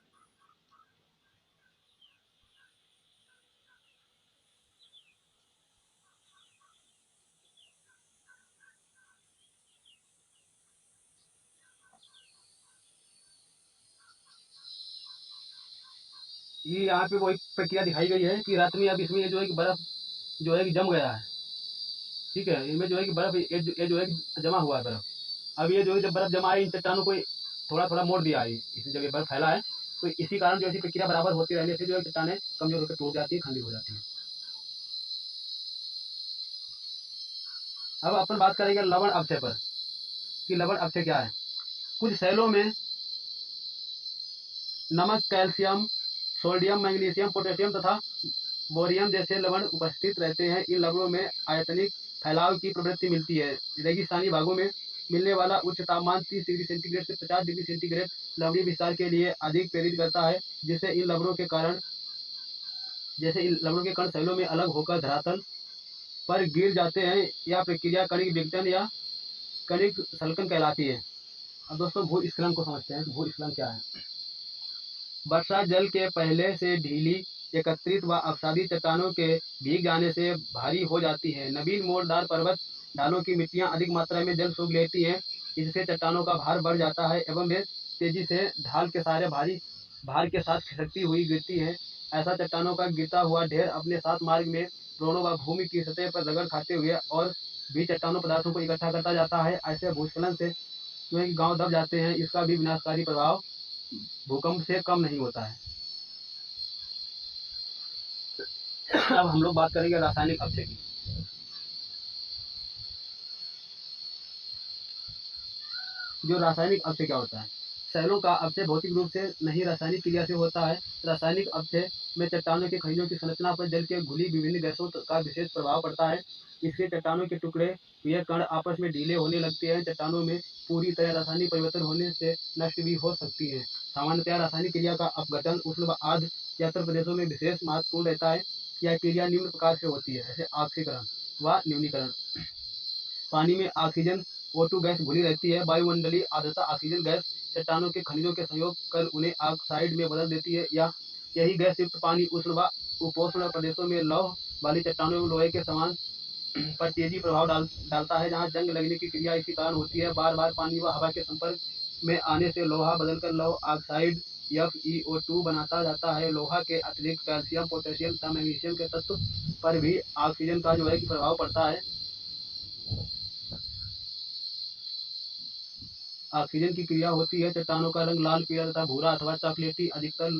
ये यहाँ पे वही प्रक्रिया दिखाई गई है कि रात में अब इसमें जो है कि बर्फ जो है कि जम गया है, ठीक है, इनमें जो है कि बर्फ ये जो है कि जमा हुआ है बर्फ। अब ये जो है जब बर्फ जमा है इन चट्टानों को थोड़ा थोड़ा मोड़ दिया है, इसमें जब ये बर्फ फैला है तो इसी कारण जो ऐसी प्रक्रिया बराबर होती रहने से जो है चट्टानें कमजोर होकर टूट जाती है, खंडित हो जाती है। अब अपन बात करेंगे लवण अपक्षय पर कि लवण अपक्षय क्या है। कुछ सेलों में नमक, कैल्शियम, सोडियम, मैग्नीशियम, पोटेशियम तथा बोरियम जैसे लवण उपस्थित रहते हैं। इन लवणों में आयतनिक फैलाव की प्रवृत्ति मिलती है। रेगिस्तानी भागों में मिलने वाला उच्च तापमान 30 डिग्री सेंटीग्रेड से 50 डिग्री सेंटीग्रेड लवणीय विस्तार के लिए अधिक प्रेरित करता है, जिससे इन लवणों के कण सेलों में अलग होकर धरातल पर गिर जाते हैं। यह प्रक्रिया कणिक विघटन या कणिक सल्कन कहलाती है। अब दोस्तों भूस्खलन को समझते हैं। भूस्खलन क्या है। वर्षा जल के पहले से ढीली एकत्रित व अवसादी चट्टानों के भीग जाने से भारी हो जाती है। नवीन मोड़दार पर्वत ढालों की मिट्टियां अधिक मात्रा में जल सूख लेती हैं, इससे चट्टानों का भार बढ़ जाता है एवं वे तेजी से ढाल के सहारे भारी भार के साथ खिसकती हुई गिरती हैं। ऐसा चट्टानों का गिरता हुआ ढेर अपने साथ मार्ग में रोड़ों व भूमि की सतह पर रगड़ खाते हुए और भी चट्टानों पदार्थों को इकट्ठा करता जाता है। ऐसे भूस्खलन से जो है कि गांव दब जाते हैं, इसका भी विनाशकारी प्रभाव भूकंप से कम नहीं होता है। अब हम लोग बात करेंगे रासायनिक अपचय की। जो रासायनिक अपचय क्या होता है? सेलों का अपचय भौतिक रूप से नहीं रासायनिक क्रिया से होता है। रासायनिक अपचय में चट्टानों के खनिजों की संरचना पर जल के घुली विभिन्न गैसों का विशेष प्रभाव पड़ता है। इससे चट्टानों के टुकड़े हुए कण आपस में ढीले होने लगते हैं। चट्टानों में पूरी तरह रासायनिक परिवर्तन होने से नष्ट भी हो सकती है। सामान्यतया रासायनिक क्रिया का अपघटन उष्ण व आर्द्र यात्र प्रदेशों में विशेष महत्वपूर्ण रहता है। यह क्रिया निम्न प्रकार से होती है, जैसे ऑक्सीकरण व न्यूनीकरण। पानी में ऑक्सीजन O2 गैस घुली रहती है। वायुमंडलीय आर्द्रता ऑक्सीजन गैस चट्टानों के खनिजों के संयोग कर उन्हें ऑक्साइड में बदल देती है। या यही गैस युक्त पानी उष्ण व उपोष्ण प्रदेशों में लौह वाली चट्टानों में लोहे के समान पर तेजी प्रभाव डालता है, जहाँ जंग लगने की क्रिया इसी कारण होती है। बार बार पानी व हवा के संपर्क में आने से लोहा बदलकर लौह ऑक्साइड FeO2 बनाता जाता है। लोहा के अतिरिक्त कैल्शियम, पोटेशियम तथा मैग्नीशियम के तत्व पर भी ऑक्सीजन का जो है कि प्रभाव पड़ता है। ऑक्सीजन की क्रिया होती है। चट्टानों का रंग लाल, पीला तथा भूरा अथवा चॉकलेटी अधिकतर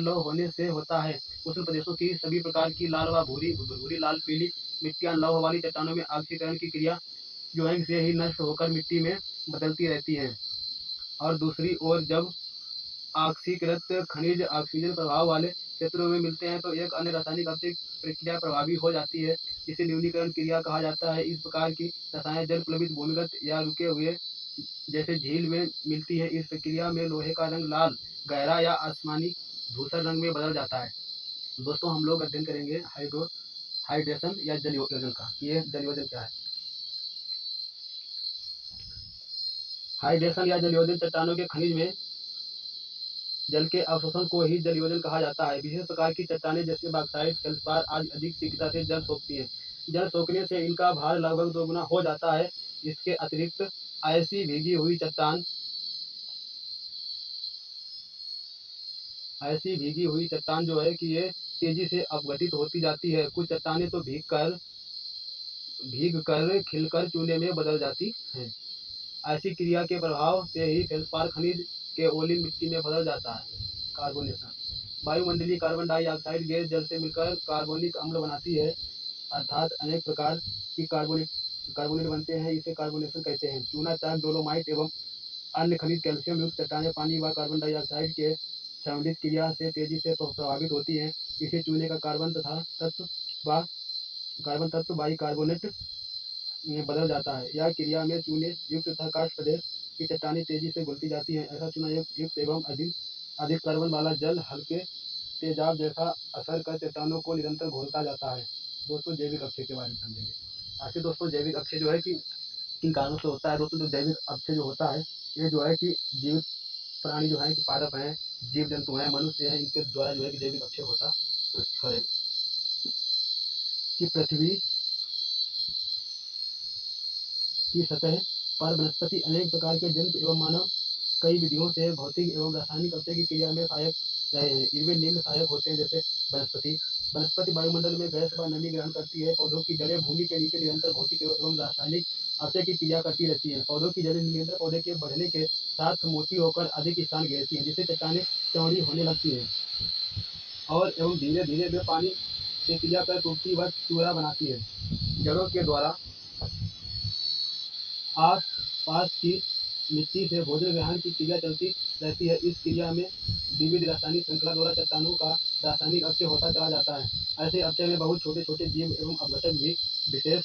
लौह होने से होता है। उष्ण प्रदेशों की सभी प्रकार की लाल व भूरी लाल पीली मिट्टियां लौह वाली चट्टानों में ऑक्सीकरण की क्रिया जो है से ही नष्ट होकर मिट्टी में बदलती रहती है। और दूसरी ओर जब ऑक्सीकृत खनिज ऑक्सीजन प्रभाव वाले क्षेत्रों में मिलते हैं तो एक अन्य रासायनिक अपचय प्रक्रिया प्रभावी हो जाती है, जिसे न्यूनीकरण क्रिया कहा जाता है। इस प्रकार की रसायन जल प्लवित भूमिगत या रुके हुए जैसे झील में मिलती है। इस प्रक्रिया में लोहे का रंग लाल, गहरा या आसमानी धूसर रंग में बदल जाता है। दोस्तों, हम लोग अध्ययन करेंगे हाइड्रेशन या जल योजन का। ये जल योजन क्या है? हाइड्रेशन या जल योजन चट्टानों के खनिज में जल के अवशोषण को ही जल योजन कहा जाता है। विशेष प्रकार की चट्टानें जैसे बॉक्साइट, फेल्सपार आदि अधिक शीघ्रता से जल सोखती हैं। जल सोखने से इनका भार लगभग 2 गुना हो जाता है। इसके अतिरिक्त ऐसी भीगी हुई चट्टान जो है कि ये तेजी से अपघटित होती जाती है। कुछ चट्टानें तो भीग कर खिलकर चूने में बदल जाती हैं। ऐसी क्रिया के प्रभाव से ही फेल्सपार खनिज के ओलिन मिट्टी में बदल जाता है। कार्बोनेशन। वायुमंडलीय कार्बन डाइऑक्साइड गैस जल से मिलकर कार्बोनिक अम्ल बनाती है, अर्थात अनेक प्रकार की कार्बोनेट बनते हैं। इसे कार्बोनेशन कहते हैं। चूना, चाक, डोलोमाइट एवं अन्य खनिज कैल्शियम युक्त चट्टानें पानी व कार्बन डाइऑक्साइड के सम्मिलित क्रिया से तेजी से प्रभावित होती हैं। इसे चूने का कार्बन तत्व बाइकार्बोनेट में बदल जाता है। यह क्रिया में चूने युक्त तथा काष्ठ प्रदेश की चट्टानें तेजी से घुलती जाती हैं। ऐसा चूना युक्त एवं अधिक कार्बन वाला जल हल्के तेजाब जैसा असर कर चट्टानों को निरंतर घोलता जाता है। दोस्तों, जैविक अपचय के बारे में समझेंगे। आखिर दोस्तों, जैविक अपचय जो है कि किन कारणों से होता है? दोस्तों, जो जैविक अपचय जो होता है, ये जो है कि जीवित प्राणी जो है कि पादप हैं, जीव जंतु हैं, मनुष्य हैं, इनके द्वारा जो है कि जैविक अपचय होता है। कि पृथ्वी की सतह पर वनस्पति अनेक प्रकार के जंतु एवं मानव कई विधियों से भौतिक एवं रासायनिक अपचय की क्रिया में सहायक रहे हैं। इनमें निम्न सहायक होते हैं, जैसे वनस्पति वायुमंडल में गैस व नमी ग्रहण करती है। पौधों की जड़ें भूमि के नीचे निरंतर भौतिक एवं रासायनिक अपचय की क्रिया करती रहती हैं। पौधों की जड़ें निरंतर पौधे के बढ़ने के साथ मोटी होकर अधिक स्थान घेरती हैं, जिससे चट्टानें चौड़ी होने लगती हैं और एवं धीरे धीरे वे पानी से क्रिया कर टूटती व चूरा बनाती है। जड़ों के द्वारा आस पास की मिट्टी से भोजन ग्रहण की क्रिया चलती रहती है। इस क्रिया में विविध रासायनिक श्रृंखला द्वारा चट्टानों का रासायनिक अपचय होता चला जाता है। ऐसे अपचय में बहुत छोटे छोटे जीव एवं अपघटक भी विशेष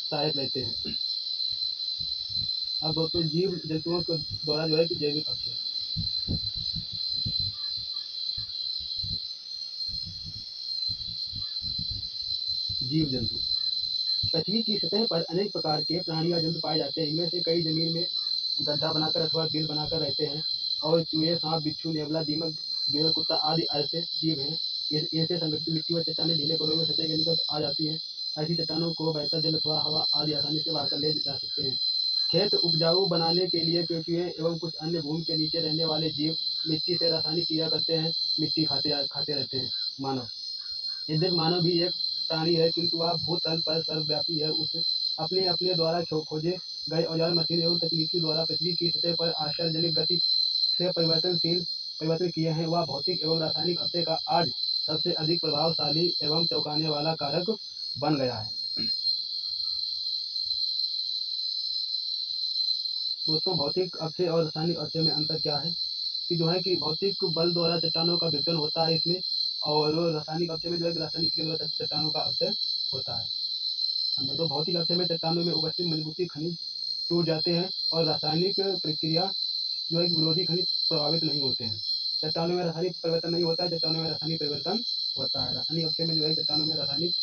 सहायक रहते हैं। अब दोस्तों, जीव जंतुओं के द्वारा जो है कि जैविक अपचय। जीव जंतु। पृथ्वी की सतह पर अनेक प्रकार के प्राणी या जंतु पाए जाते हैं। इनमें से कई जमीन में गड्ढा बनाकर अथवा बिल बनाकर रहते हैं और चूहे, सांप, बिच्छू, नेवला, दीमक, बिरल, कुत्ता आदि ऐसे जीव हैं। इनसे संगठित मिट्टी व चट्टानें ढीले कड़ों में सतह के निकट आ जाती हैं। ऐसी चट्टानों को बहता जल अथवा हवा आदि आसानी से बहाकर ले जा सकते हैं। खेत उपजाऊ बनाने के लिए केंचुए एवं कुछ अन्य भूमि के नीचे रहने वाले जीव मिट्टी से रासायनिक क्रिया करते हैं, मिट्टी खाते रहते हैं। मानव। यद्यपि मानव भी एक प्राणी है, किंतु वह भूतल पर सर्वव्यापी है। उस अपने अपने द्वारा खोजे गए औजार, मशीन एवं तकनीकी द्वारा पृथ्वी की सतह पर आश्चर्यजनक गति से परिवर्तन किए हैं। वह भौतिक एवं रासायनिक हत्या का आज सबसे अधिक प्रभावशाली एवं चौंकाने वाला कारक बन गया है। दोस्तों, भौतिक अक्षय और रासायनिक अक्षय में अंतर क्या है कि जो है कि भौतिक बल द्वारा चट्टानों का विघटन होता है इसमें, और रासायनिक अक्षय में जो है रासायनिक क्रिया द्वारा चट्टानों का अक्षय होता है। तो भौतिक अक्षय में चट्टानों में उपस्थित मजबूती खनिज टूट जाते हैं और रासायनिक प्रक्रिया जो है विरोधी खनिज प्रभावित नहीं होते हैं। चट्टानों में रासायनिक परिवर्तन नहीं होता है, चट्टानों में रासायनिक परिवर्तन होता है। रासायनिक अक्षय में जो है चट्टानों में रासायनिक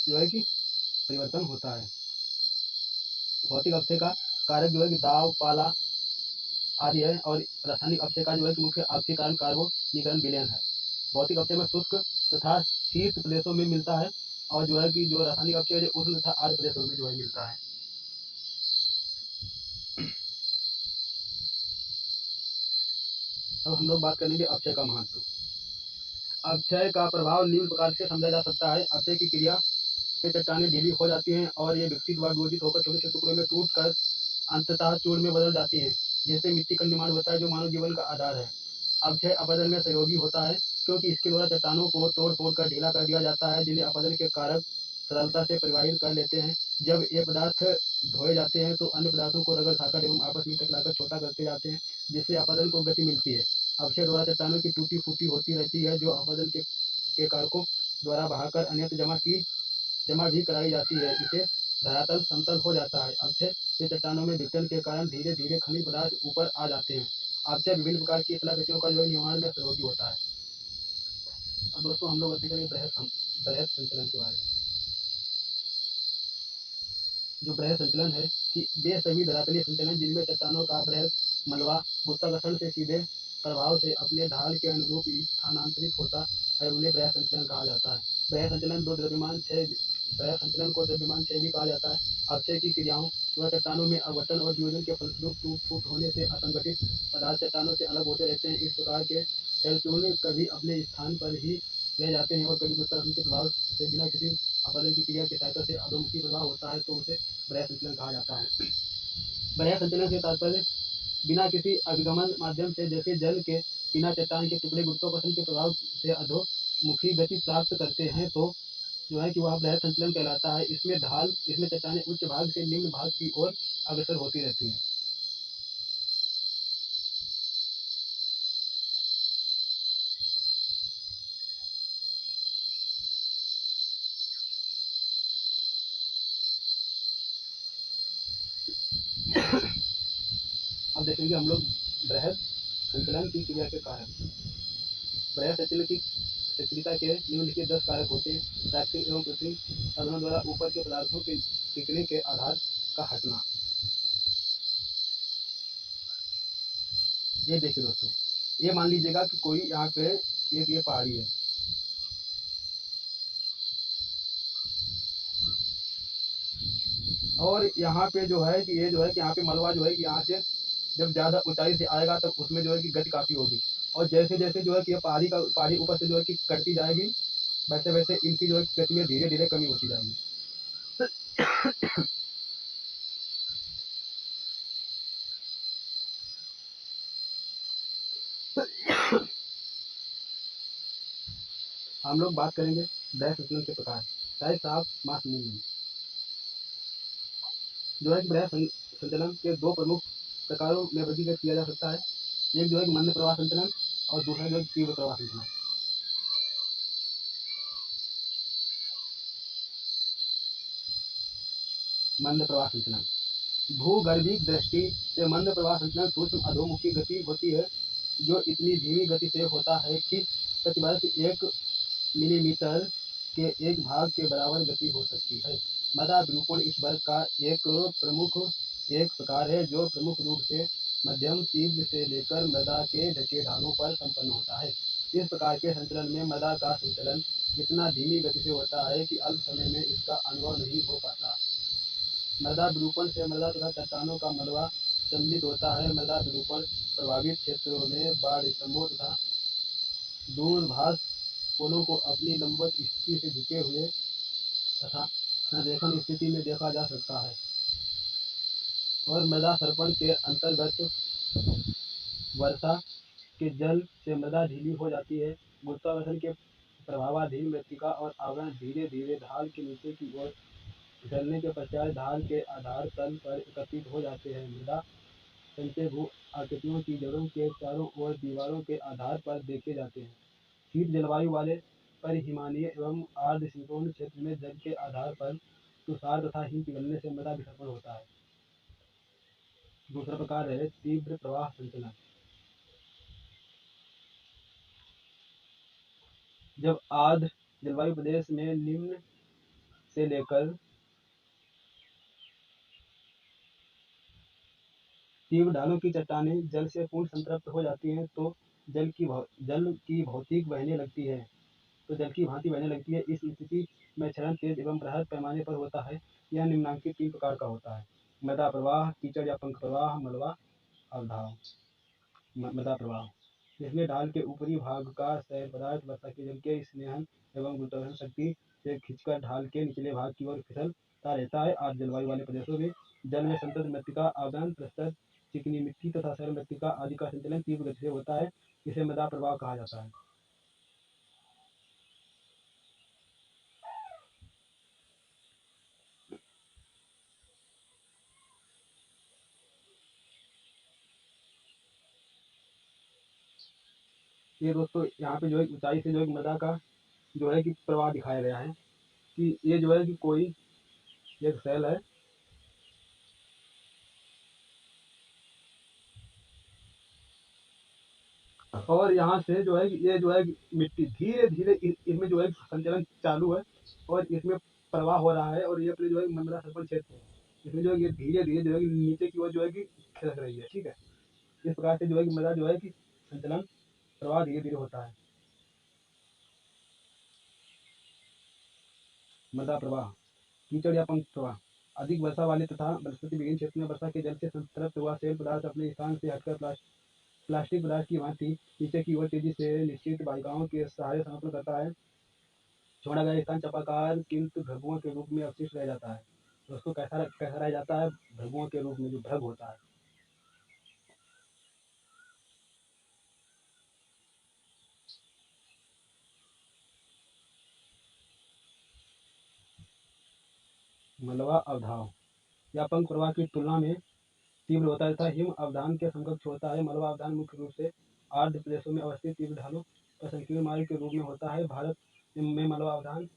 जो है कि परिवर्तन होता है। भौतिक अक्षय का कारक जो है कि दाब, पाला आदि है, और रासायनिक अक्षय का जो है कि मुख्य आपसी कारण कार्बोनिकरण विलयन है। भौतिक अक्षय में शुष्क तथा शीत प्रदेशों में मिलता है, और जो है कि जो रासायनिक अक्षय है उष्ण तथा आर्द्र प्रदेशों में जो है मिलता है। अब हम लोग बात करेंगे अक्षय का महत्व। अक्षय का प्रभाव निम्न प्रकार से समझा जा सकता है। अक्षय की क्रिया से चट्टानें ढीली हो जाती हैं और ये विकसित व विभाजित होकर छोटे छोटे टुकड़ों में टूट कर अंततः चूर्ण में बदल जाती हैं, जिससे मिट्टी का निर्माण होता है, जो मानव जीवन का आधार है। अक्षय अपरदन में सहयोगी होता है, क्योंकि इसके द्वारा चट्टानों को तोड़ फोड़ कर ढीला कर दिया जाता है, जिन्हें अपरदन के कारक सरलता से परिवाहित कर लेते हैं। जब ये पदार्थ धोए जाते हैं तो अन्य पदार्थों को रगड़ खाकर एवं आपस में टकराकर छोटा करते जाते हैं, जिससे अपरदन को गति मिलती है। अक्षय द्वारा चट्टानों की टूटी फूटी होती रहती है, जो अपरदन के कारकों द्वारा बहाकर अन्यत्र जमा भी कराई जाती है। इसे धरातल समतल हो जाता है। अक्षय से चट्टानों में विघटन के कारण धीरे धीरे खनिज पदार्थ ऊपर आ जाते हैं। अक्षय विभिन्न प्रकार की कलाकृतियों का जो निर्माण में सहयोगी होता है। अब दोस्तों, हम लोग बात करेंगे बृहद संचलन के बारे में। जो बृहद संचलन है कि वे सभी धरातलीय संचलन जिनमें चट्टानों का बृहद मलबा गुरुत्वाकर्षण से सीधे प्रभाव से अपने ढाल के अनुरूप स्थानांतरित होता है, उन्हें बृहद संचलन कहा जाता है। बृहद संचलन को द्रव्यमान क्षय भी कहा जाता है। अक्षय की क्रियाओं व चट्टानों में अपघटन और वियोजन के फलस्वरूप टूट फूट होने से असंगठित पदार्थ चट्टानों से अलग होते रहते हैं। इस प्रकार के शैलचूर्ण कभी अपने स्थान पर ही रह जाते हैं और कभी गुरुत्वाकर्षण के प्रभाव से बिना किसी अपरदन की क्रिया की सहायता से अधोमुखी प्रभाव होता है, तो उसे बृहद संचलन कहा जाता है। बृहद संचलन से तात्पर्य बिना किसी अभिगमन माध्यम से, जैसे जल के बिना चट्टान के टुकड़े गुरुत्वाकर्षण के प्रभाव से अधोमुखी गति प्राप्त करते हैं, तो जो है कि वह बृहद संचलन कहलाता है। इसमें चट्टानें उच्च भाग से निम्न भाग की ओर अग्रसर होती रहती हैं। अब देखेंगे हम लोग बृहद संचलन की क्रिया के कारण। बृहद संचलन की सक्रियता के निम्नलिखित 10 कारक होते हैं। प्राकृतिक एवं कृत्रिम साधनों द्वारा ऊपर के पदार्थों के टिकने के आधार का हटना। ये देखिए दोस्तों, ये मान लीजिएगा कि कोई यहाँ पे एक ये पहाड़ी है, और यहाँ पे जो है कि ये जो है कि यहाँ पे मलबा जो है कि यहाँ से जब ज़्यादा ऊंचाई से आएगा तब उसमें जो है कि गति काफ़ी होगी, और जैसे जैसे जो है कि ये पहाड़ी ऊपर से जो है कि कटती जाएगी, वैसे वैसे इनकी जो है गति में धीरे धीरे कमी होती जाएगी। हम लोग बात करेंगे बृहद संचलन के प्रकार। Types of mass movement. जो है कि बृहद संचलन के दो प्रमुख प्रकारों में वर्गीकृत किया जा सकता है। एक जो है कि मंद प्रवाह संचलन, और दूसरा जो है तीव्र प्रवाह संचलन। मंद प्रवाह संचलन। भूगर्भिक दृष्टि से मंद प्रवाह संचलन सूक्ष्म अधोमुखी गति होती है, जो इतनी धीमी गति से होता है कि प्रतिवर्ष 1 मिलीमीटर के एक भाग के बराबर गति हो सकती है। मृदा विरूपण इस वर्ग का एक प्रकार है, जो प्रमुख रूप से मध्यम तीव्र से लेकर मृदा के ढके ढालों पर संपन्न होता है। इस प्रकार के संचलन में मृदा का संचलन इतना धीमी गति से होता है कि अल्प समय में इसका अनुभव नहीं हो पाता। मृदा विरूपण से मृदा तथा चट्टानों का मलबा सम्मिलित होता है। मृदा विरूपण प्रभावित क्षेत्रों में बाढ़ स्तंभों तथा दूरभाष पुलों को अपनी लंबवत स्थिति से झुके हुए तथा संरेखण स्थिति में देखा जा सकता है। और मृदा सर्पण के अंतर्गत वर्षा के जल से मृदा ढीली हो जाती है। गुरुत्वाकर्षण के प्रभावाधीन मृत्तिका और आवरण धीरे धीरे ढाल के नीचे की ओर फिसलने के पश्चात ढाल के आधार तल पर एकत्रित हो जाते हैं। मृदा संचय भू आकृतियों की जड़ों के चारों ओर दीवारों के आधार पर देखे जाते हैं। शीत जलवायु वाले परिहिमानीय एवं आर्द्र शीतोष्ण क्षेत्र में जल के आधार पर तुषार तथा हिम पिघलने से मृदा विसर्पण होता है। दूसरा प्रकार है तीव्र प्रवाह संचलन। जब आर्द्र जलवायु प्रदेश में निम्न से लेकर तीव्र ढालों की चट्टानें जल से पूर्ण संतृप्त हो जाती हैं तो जल की भौतिक बहने लगती है। जल की भांति बहने लगती है। इस स्थिति में क्षरण तेज एवं बृहद पैमाने पर होता है। यह निम्नांकित 3 प्रकार का होता है: मृदा प्रवाह, कीचड़ या पंख प्रवाह, मलबा अवधाव। मृदा प्रवाह, जिसमें ढाल के ऊपरी भाग का सैल पदार्थ वर्षा के जल के स्नेहन एवं गुरुत्वाकर्षण शक्ति से खिंचकर ढाल के निचले भाग की ओर फिसलता रहता है। आर्द्र जलवायु वाले प्रदेशों में जल में संतृप्त मृत्तिका, आवरण, प्रस्तर, चिकनी मिट्टी तथा सरल मृत्तिका आदि का संचलन तीव्र गति से होता है। इसे मृदा प्रवाह कहा जाता है। ये दोस्तों यहाँ पे जो है ऊंचाई से जो है मृदा का जो है कि प्रवाह दिखाया गया है कि ये जो है कि कोई एक सेल है और यहाँ से जो है कि ये जो है कि मिट्टी धीरे धीरे इसमें जो है संचलन चालू है और इसमें प्रवाह हो रहा है और ये अपने जो है मृदा सर्पण क्षेत्र है। इसमें जो है ये धीरे धीरे जो है कि नीचे की ओर जो है कि खिसक रही है। ठीक है, इस प्रकार से जो है कि मृदा जो है कि संचलन प्रवाह धीरे धीरे होता है। मृदा प्रवाह, कीचड़ या पंख प्रवाह। अधिक वर्षा वाले तथा वनस्पति विहीन क्षेत्र में वर्षा के जल से संतृप्त हुआ सेल पदार्थ अपने स्थान से हटकर प्लास्टिक पदार्थ की भांति नीचे की ओर तेजी से निश्चित वाहिकाओं के सहारे समापन करता है। छोड़ा गया स्थान चपाकार किंतु भ्रगुओं के रूप में अवशिष्ट रह जाता है। उसको कैसा रह जाता है? भ्रगुओं के रूप में, जो भ्रग होता है। मलबा अवधाव या पंख प्रवाह की तुलना में तीव्र होता है तथा हिम अवधान के समकक्ष होता है। मलबा अवधान मुख्य रूप से आर्द्र प्रदेशों में अवस्थित तीव्र ढालों पर संकीर्ण मार्ग के रूप में होता है। भारत में मलबा अवधान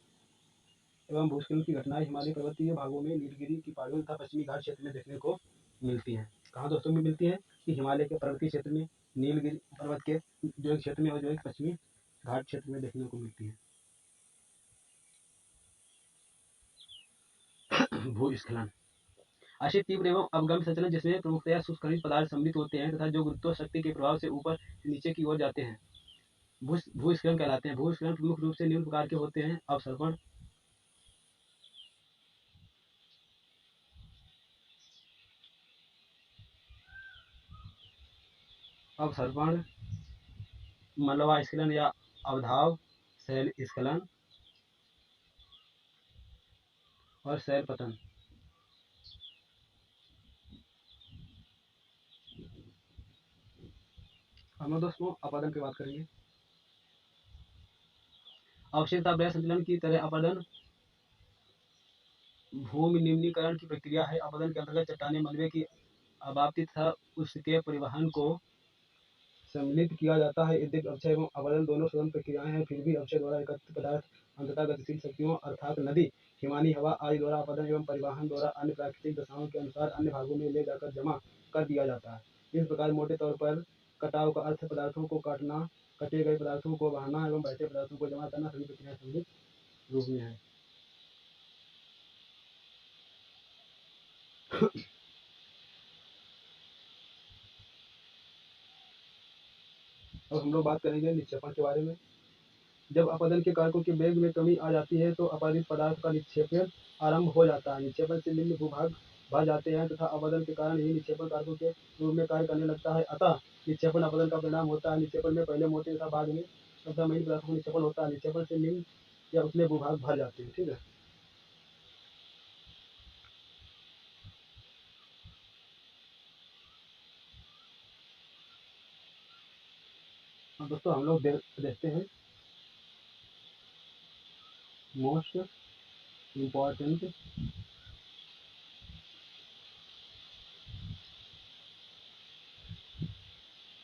एवं भूस्खलन की घटनाएं हिमालय पर्वतीय भागों में नीलगिरी की पहाड़ियों तथा पश्चिमी घाट क्षेत्र में देखने को मिलती हैं। कहाँ दोस्तों में मिलती हैं? कि हिमालय के पर्वतीय क्षेत्र में, नीलगिरी पर्वत के जो क्षेत्र में और जो पश्चिमी घाट क्षेत्र में देखने को मिलती है। भूस्खलन आश्रित तीव्र एवं अवगम्य संचलन जिसमें प्रमुखतया शुष्क खनिज पदार्थ सम्मिलित होते हैं तथा जो गुरुत्व शक्ति के प्रभाव से ऊपर से नीचे की ओर जाते हैं, भूस्खलन कहलाते हैं। भूस्खलन प्रमुख रूप से निम्न प्रकार के होते हैं: अवसर्पण, मलबा स्खलन या अवधाव, शैल स्खलन और शैल पतन। हम लोग दोस्तों अपरदन की बात करेंगे। अवशेषता संचलन की तरह अपरदन भूमि निम्नीकरण की प्रक्रिया है। अपरदन के अंतर्गत चट्टानें मलबे की अबाप्ति तथा उसके परिवहन को सम्मिलित किया जाता है। यद्यपि अवक्षय एवं अपरदन दोनों स्वतंत्र प्रक्रियाएं हैं, फिर भी अवक्षय द्वारा एकत्रित पदार्थ अंततः गतिशील शक्तियों अर्थात नदी, हिमानी हवा आदि द्वारा अपरदन एवं परिवहन द्वारा अन्य प्राकृतिक दशाओं के अनुसार अन्य भागों में ले जाकर जमा कर दिया जाता है। इस प्रकार मोटे तौर पर कटाव का अर्थ पदार्थों को काटना, कटे गए पदार्थों को बहाना एवं बहते पदार्थों को जमा करना सभी प्रक्रियाएं सम्मिलित रूप में है। अब हम लोग बात करेंगे निक्षेपण के बारे में। जब अपरदन के कारकों के वेग में कमी आ जाती है तो अपरदित पदार्थ का निक्षेपण आरंभ हो जाता है। निक्षेपण से निम्न भूभाग भर जाते हैं तथा अपरदन के कारण ही निक्षेपण कारकों के रूप में कार्य करने लगता है। अतः निक्षेपण अपरदन का परिणाम होता है। निक्षेपण में पहले मोटे तथा बाद में तथा महीन पदार्थों को निक्षेपण होता है। निक्षेपण से निम्न या उतने भूभाग भर जाते हैं। ठीक है, अब दोस्तों हम लोग देखते हैं मोस्ट इम्पॉर्टेंट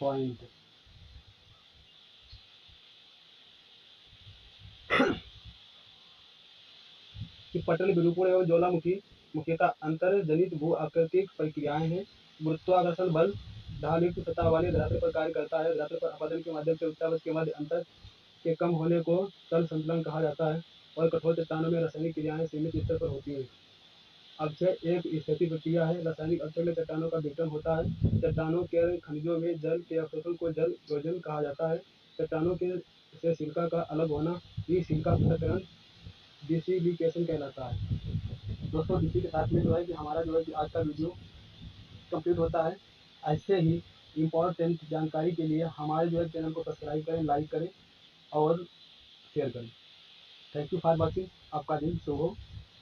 पॉइंट। कि पटल विरूपण एवं ज्वालामुखी मुख्यतः अंतर जनित भू आकृतिक प्रक्रियाएं हैं। गुरुत्वाकर्षण बल ढालयुक्त सतह वाले धरातल पर कार्य करता है। धरातल पर अपतन के माध्यम से उच्चावच के मध्य अंतर के कम होने को तल संतुलन कहा जाता है और कठोर चट्टानों में रासायनिक क्रियाएं सीमित स्तर पर होती हैं। अक्षय एक स्थिति प्रक्रिया है। रासायनिक अक्षय में चट्टानों का विघटन होता है। चट्टानों के खनिजों में जल के अवशोषण को जल विरोजन कहा जाता है। चट्टानों के से सिलिका का अलग होना ही सिलिका पृथक्करण डिसिलिकेशन कहलाता है। दोस्तों इसी के साथ में जो है कि हमारा जो है कि आज का वीडियो कंप्लीट होता है। ऐसे ही इम्पोर्टेंट जानकारी के लिए हमारे जो है चैनल को सब्सक्राइब करें, लाइक करें और शेयर करें। Thank you for watching. आपका दिन शुभ हो।